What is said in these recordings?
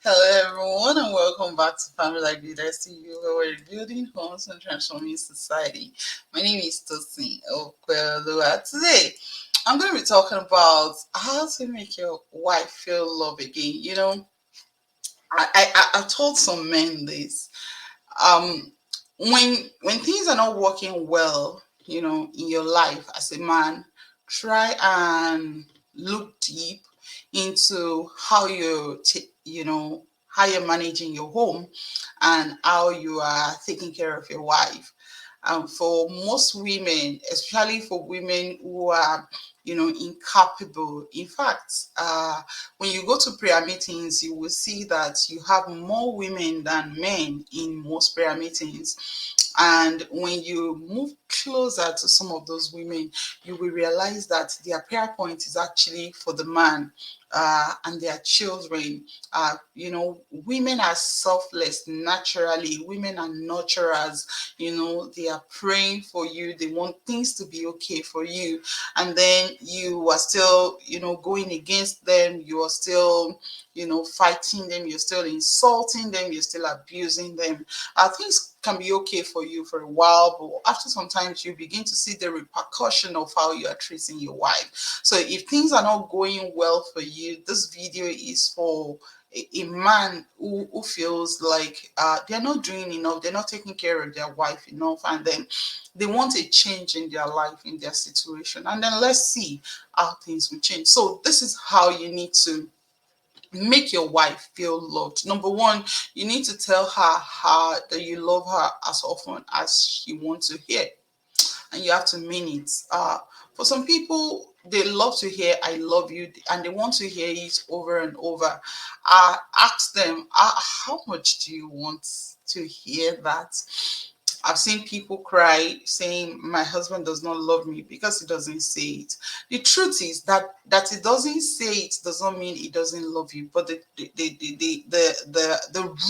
Hello, everyone, and welcome back to Family Life Builders TV, where we're building homes and transforming society. My name is Tosin Okwelua. Today, I'm going to be talking about how to make your wife feel love again. I told some men this. Um, when things are not working well, in your life as a man, try and look deep into how how you're managing your home and how you are taking care of your wife. For most women, especially for women who are, incapable. In fact, when you go to prayer meetings, you will see that you have more women than men in most prayer meetings. And when you move closer to some of those women, you will realize that their prayer point is actually for the man and their children. Women are selfless naturally. Women are nurturers. They are praying for you. They want things to be okay for you. And then you are still, going against them. You are still, fighting them. You're still insulting them. You're still abusing them. Things can be okay for you for a while, but after sometimes you begin to see the repercussion of how you are treating your wife. So if things are not going well for you, this video is for a man who feels like they're not doing enough, they're not taking care of their wife enough, and then they want a change in their life, in their situation. And then let's see how things will change. So this is how you need to make your wife feel loved. Number one, you need to tell her that you love her as often as she wants to hear, and you have to mean it. For some people, they love to hear "I love you" and they want to hear it over and over. Ask them, how much do you want to hear that? I've seen people cry saying my husband does not love me because he doesn't say it. The truth is that he doesn't say it does not mean he doesn't love you, but the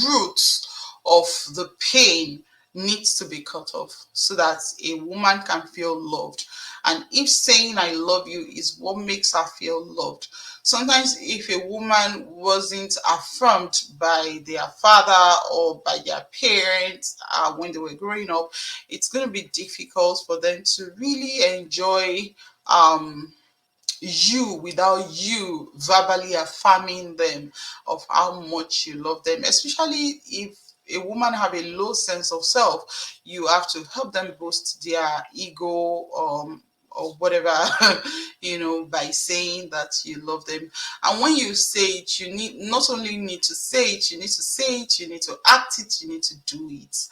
roots of the pain needs to be cut off so that a woman can feel loved. And if saying I love you is what makes her feel loved, sometimes if a woman wasn't affirmed by their father or by their parents when they were growing up, it's going to be difficult for them to really enjoy you without you verbally affirming them of how much you love them, especially if a woman have a low sense of self. You have to help them boost their ego, or whatever, by saying that you love them. And when you say it, you need not only need to say it, you need to say it, you need to act it, you need to do it.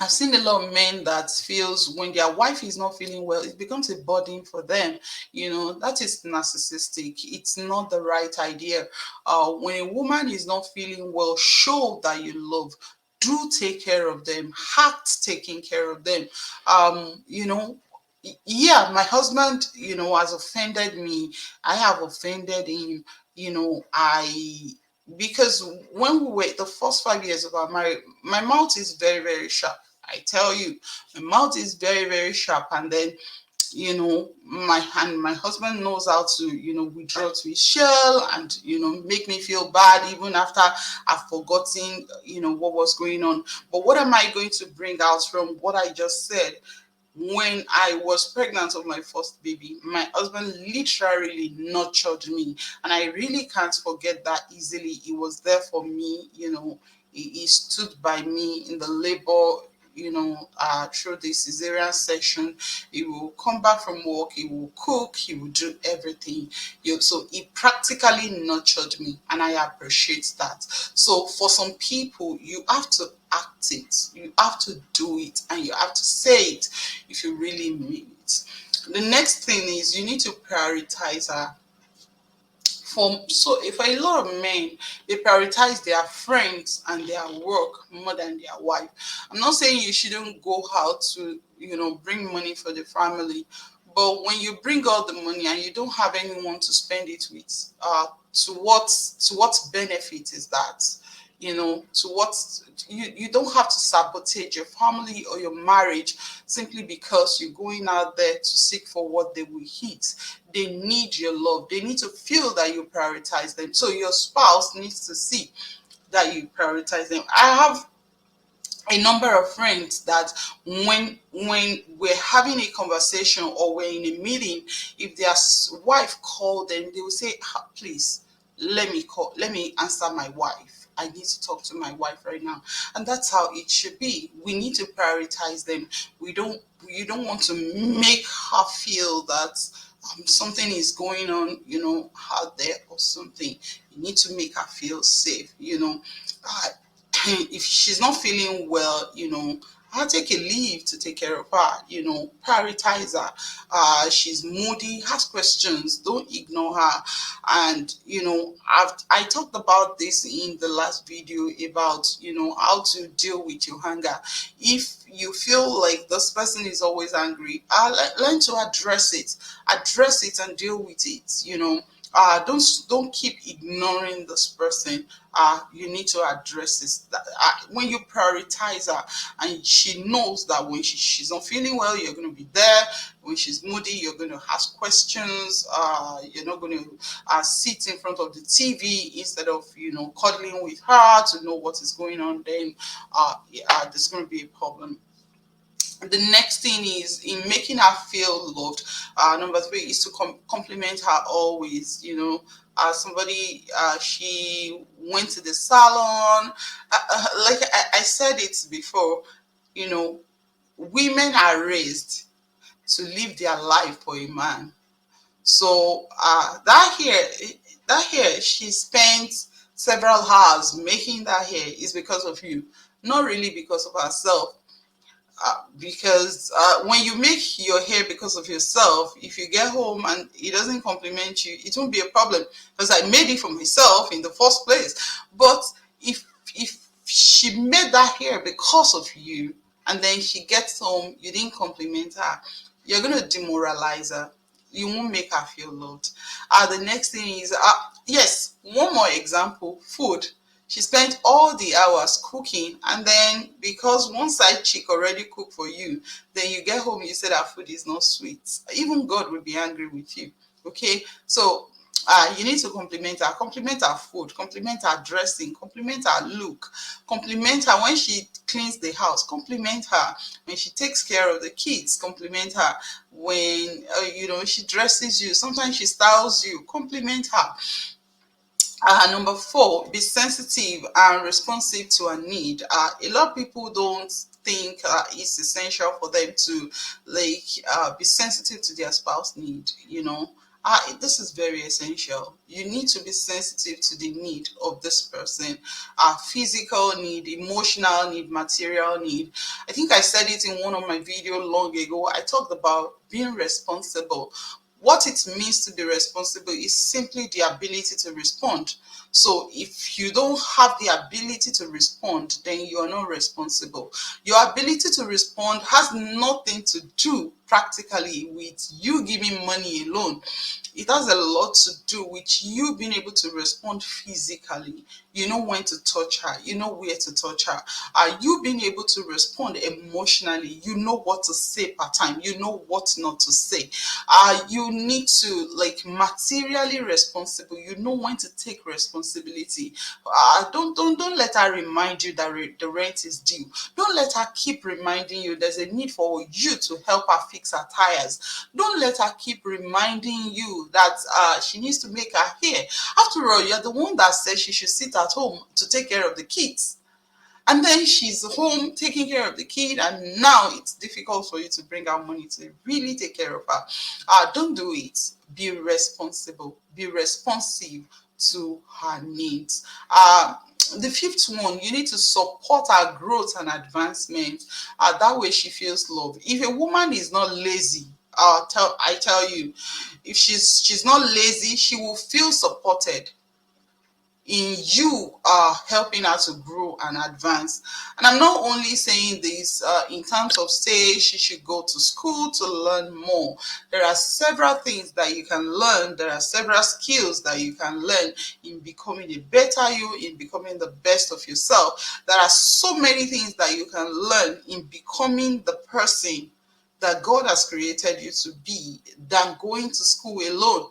I've seen a lot of men that feels when their wife is not feeling well, it becomes a burden for them. That is narcissistic. It's not the right idea. When a woman is not feeling well, show that you love. Do take care of them. Act taking care of them. Yeah, my husband, has offended me. I have offended him. I because when we were the first 5 years of our marriage, my mouth is very, very sharp. I tell you, my mouth is very, very sharp. And then, my husband knows how to, withdraw to his shell and, make me feel bad even after I've forgotten, what was going on. But what am I going to bring out from what I just said? When I was pregnant of my first baby, my husband literally nurtured me. And I really can't forget that easily. He was there for me, he stood by me in the labor, through the cesarean section. He will come back from work, he will cook, he will do everything. So he practically nurtured me, and I appreciate that. So for some people, you have to act it, you have to do it, and you have to say it if you really mean it. The next thing is you need to prioritize her. So if a lot of men, they prioritize their friends and their work more than their wife. I'm not saying you shouldn't go out to bring money for the family, but when you bring all the money and you don't have anyone to spend it with, to what benefit is that? to what you don't have to sabotage your family or your marriage simply because you're going out there to seek for what they will eat. They need your love. They need to feel that you prioritize them. So your spouse needs to see that you prioritize them. I have a number of friends that when we're having a conversation or we're in a meeting, if their wife called them, they will say, please let me answer my wife. I need to talk to my wife right now. And that's how it should be. We need to prioritize them. You don't want to make her feel that something is going on, out there or something. You need to make her feel safe. Uh, if she's not feeling well, I'll take a leave to take care of her, prioritize her. She's moody, has questions, don't ignore her. And, I talked about this in the last video about, how to deal with your anger. If you feel like this person is always angry, learn to address it and deal with it, don't keep ignoring this person. You need to address this. When you prioritize her and she knows that when she's not feeling well, you're going to be there. When she's moody, you're going to ask questions. You're not going to sit in front of the TV instead of cuddling with her to know what is going on. Then there's going to be a problem. The next thing is in making her feel loved. Number three is to compliment her always. Somebody, she went to the salon. Like I said it before, you know women are raised to live their life for a man. So that hair she spent several hours making that hair is because of you, not really because of herself. Because when you make your hair because of yourself, if you get home and it doesn't compliment you, it won't be a problem because I made it for myself in the first place. But if she made that hair because of you and then she gets home, you didn't compliment her, you're going to demoralize her. You won't make her feel loved. The next thing is, yes, one more example, food. She spent all the hours cooking, and then because one side chick already cooked for you, then you get home, you say that food is not sweet. Even God will be angry with you. Okay, so you need to compliment her food, compliment her dressing, compliment her look, compliment her when she cleans the house, compliment her when she takes care of the kids, compliment her when she dresses you, sometimes she styles you, compliment her. Number four, be sensitive and responsive to a need. A lot of people don't think it's essential for them to be sensitive to their spouse need. This is very essential. You need to be sensitive to the need of this person, physical need, emotional need, material need. I think I said it in one of my videos long ago. I talked about being responsible. What it means to be responsible is simply the ability to respond. So if you don't have the ability to respond, then you are not responsible. Your ability to respond has nothing to do practically with you giving money alone. It has a lot to do with you being able to respond physically. You know when to touch her, you know where to touch her. You being able to respond emotionally, you know what to say per time, you know what not to say. You need to materially responsible. You know when to take responsibility. Don't let her remind you that the rent is due. Don't let her keep reminding you there's a need for you to help her fix her tires. Don't let her keep reminding you that she needs to make her hair. After all, you're the one that said she should sit at home to take care of the kids. And then she's home taking care of the kid, and now it's difficult for you to bring out money to really take care of her. Don't do it. Be responsible. Be responsive to her needs. The fifth one, you need to support her growth and advancement. That way she feels loved. If a woman is not lazy, I tell you, if she's not lazy, she will feel supported. in you helping her to grow and advance. And I'm not only saying this in terms of say she should go to school to learn more. There are several things that you can learn. There are several skills that you can learn in becoming a better you, in becoming the best of yourself. There are so many things that you can learn in becoming the person that God has created you to be than going to school alone.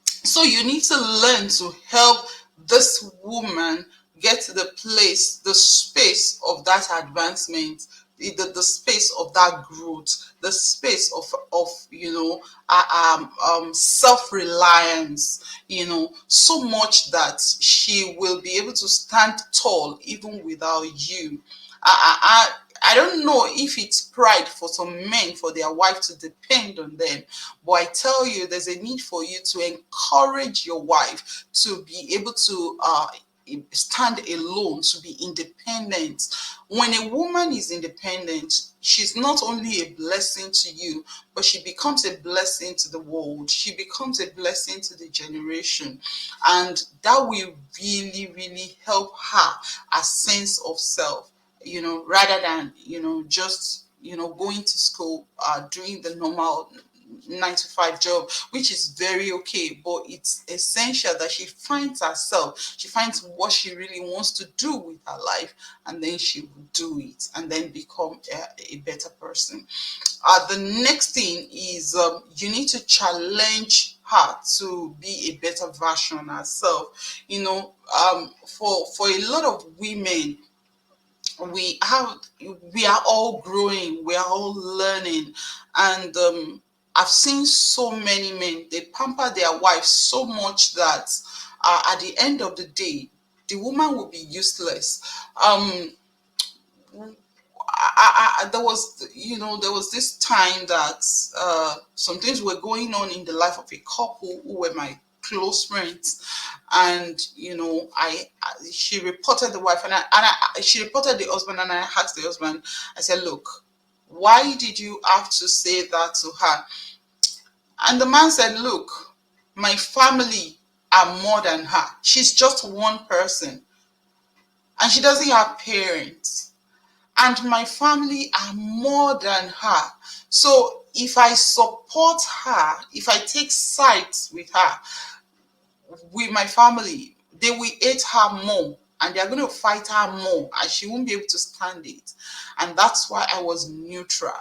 So you need to learn to help this woman get to the place, the space of that advancement, the space of that growth, the space of self-reliance, so much that she will be able to stand tall even without you. I don't know if it's pride for some men for their wife to depend on them, but I tell you, there's a need for you to encourage your wife to be able to stand alone, to be independent. When a woman is independent, she's not only a blessing to you, but she becomes a blessing to the world. She becomes a blessing to the generation. And that will really, really help her a sense of self, rather than, just, going to school, doing the normal 9 to 5 job, which is very okay, but it's essential that she finds herself, she finds what she really wants to do with her life, and then she will do it and then become a better person. The next thing is you need to challenge her to be a better version of herself. For a lot of women, we have we are all growing, we are all learning, and I've seen so many men, they pamper their wives so much that at the end of the day the woman will be useless. There was this time that some things were going on in the life of a couple who were my close friends, and she reported the wife, she reported the husband, and I asked the husband, I said, look, why did you have to say that to her? And the man said, look, my family are more than her. She's just one person, and she doesn't have parents, and my family are more than her. So if I support her, if I take sides with her, with my family, they will hate her more, and they're going to fight her more, and she won't be able to stand it. And that's why I was neutral.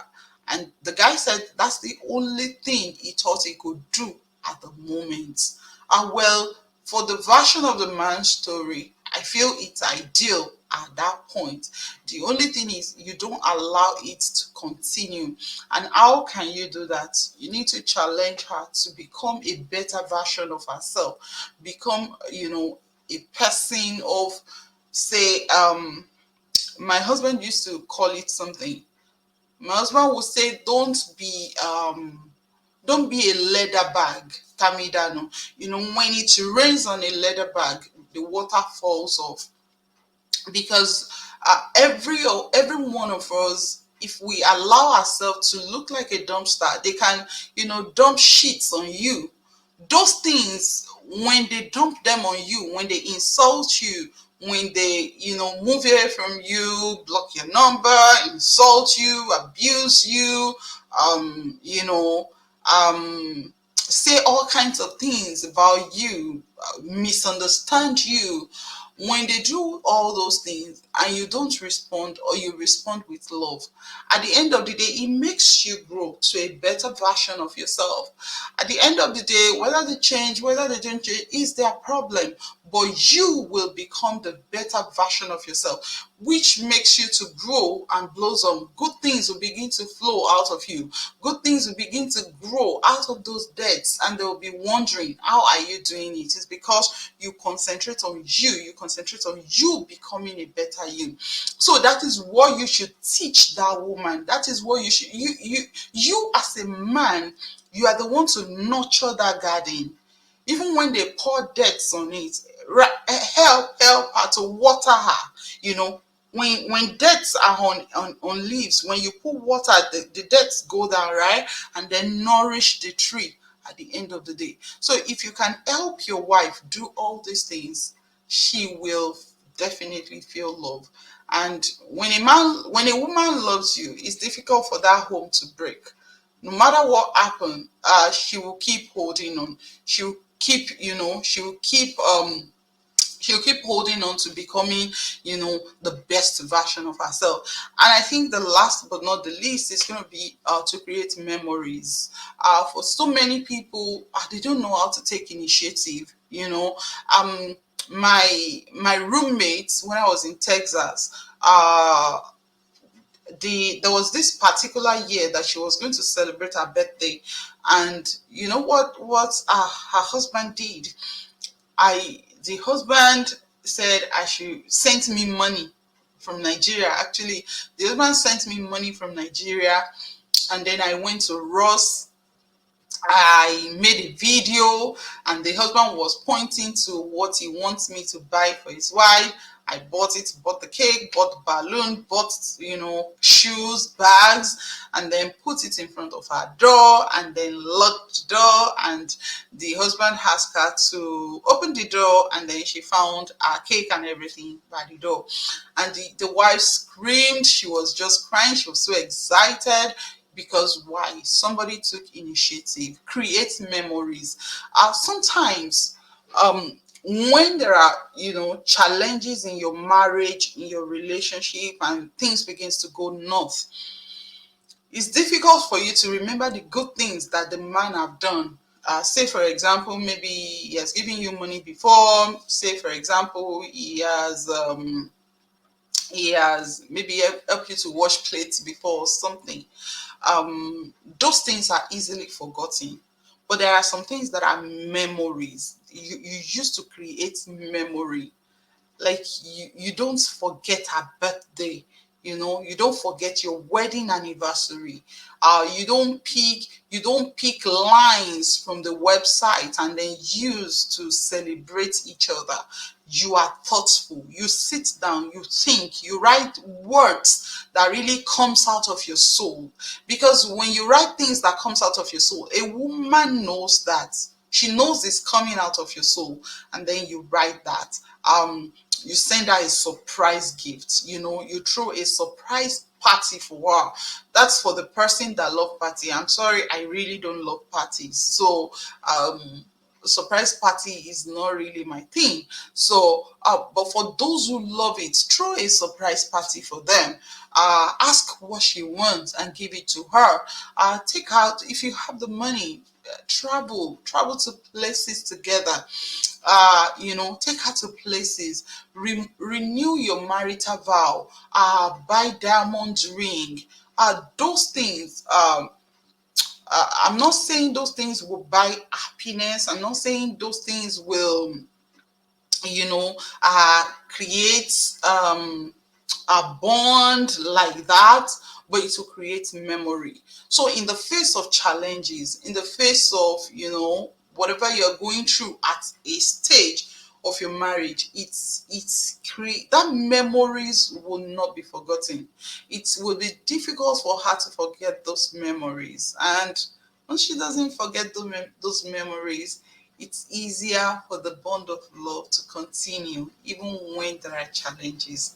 And the guy said that's the only thing he thought he could do at the moment. Well, for the version of the man's story, I feel it's ideal at that point. The only thing is you don't allow it to continue. And how can you do that? You need to challenge her to become a better version of herself, become, a person of, say, my husband used to call it something. My husband would say, don't be a leather bag, Tamidano. When it rains on a leather bag, the water falls off. Because every one of us, if we allow ourselves to look like a dumpster, they can, dump sheets on you. Those things, when they dump them on you, when they insult you, when they, move away from you, block your number, insult you, abuse you, say all kinds of things about you, misunderstand you. When they do all those things and you don't respond, or you respond with love, at the end of the day, it makes you grow to a better version of yourself. At the end of the day, whether they change, whether they don't change, is their problem. But you will become the better version of yourself, which makes you to grow and blossom. Good things will begin to flow out of you. Good things will begin to grow out of those debts, and they'll be wondering, how are you doing it? It's because you concentrate on you. You concentrate on you becoming a better you. So that is what you should teach that woman. That is what you should, you as a man, you are the one to nurture that garden. Even when they pour dirt on it, help her to water her. When dirt are on leaves, when you put water, the dirt go down, right, and then nourish the tree at the end of the day. So if you can help your wife do all these things, she will definitely feel love. And when a woman loves you, it's difficult for that home to break. No matter what happens, she will keep holding on. She'll keep, she'll keep holding on to becoming, the best version of herself. And I think the last but not the least is going to be to create memories. For so many people, they don't know how to take initiative. Um, my roommates when I was in Texas, there was this particular year that she was going to celebrate her birthday, and you know her husband did. I The husband said I should send me money from Nigeria. Actually, the husband sent me money from Nigeria, and then I went to Ross. I made a video, and the husband was pointing to what he wants me to buy for his wife. I bought it, bought the cake, bought the balloon, bought, shoes, bags, and then put it in front of her door, and then locked the door. And the husband asked her to open the door, and then she found our cake and everything by the door. And the wife screamed. She was just crying. She was so excited. Because why? Somebody took initiative. Create memories. Sometimes, when there are, challenges in your marriage, in your relationship, and things begins to go north, it's difficult for you to remember the good things that the man have done. Say for example, maybe he has given you money before. Say for example, he has maybe helped you to wash plates before or something. Those things are easily forgotten, but there are some things that are memories. You used to create memory. Like you don't forget her birthday. You don't forget your wedding anniversary. You don't pick lines from the website and then use to celebrate each other. You are thoughtful. You sit down, you think, you write words that really comes out of your soul. Because when you write things that comes out of your soul, a woman knows that. She knows it's coming out of your soul, and then you write that. You send her a surprise gift. You throw a surprise party for her. That's for the person that love party. I'm sorry, I really don't love parties. So surprise party is not really my thing. So but for those who love it, throw a surprise party for them. Ask what she wants and give it to her. Take out, if you have the money, travel to places together. Take her to places. Renew your marital vow. Buy diamond ring. Those things. I'm not saying those things will buy happiness. I'm not saying those things will, create a bond like that, but it will create memory. So in the face of challenges, in the face of, whatever you're going through at a stage of your marriage, that memories will not be forgotten. It will be difficult for her to forget those memories. And when she doesn't forget those memories, it's easier for the bond of love to continue even when there are challenges.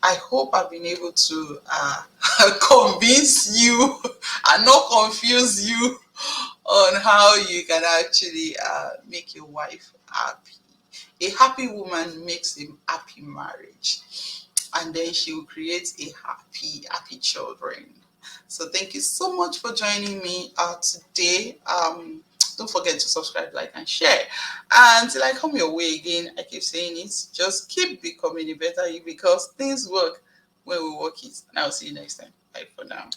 I hope I've been able to convince you and not confuse you on how you can actually make your wife happy. A happy woman makes a happy marriage, and then she will create a happy children. So thank you so much for joining me today. Don't forget to subscribe, like, and share. And till I come your way again, I keep saying it, just keep becoming a better you, because things work when we work it. And I'll see you next time. Bye for now.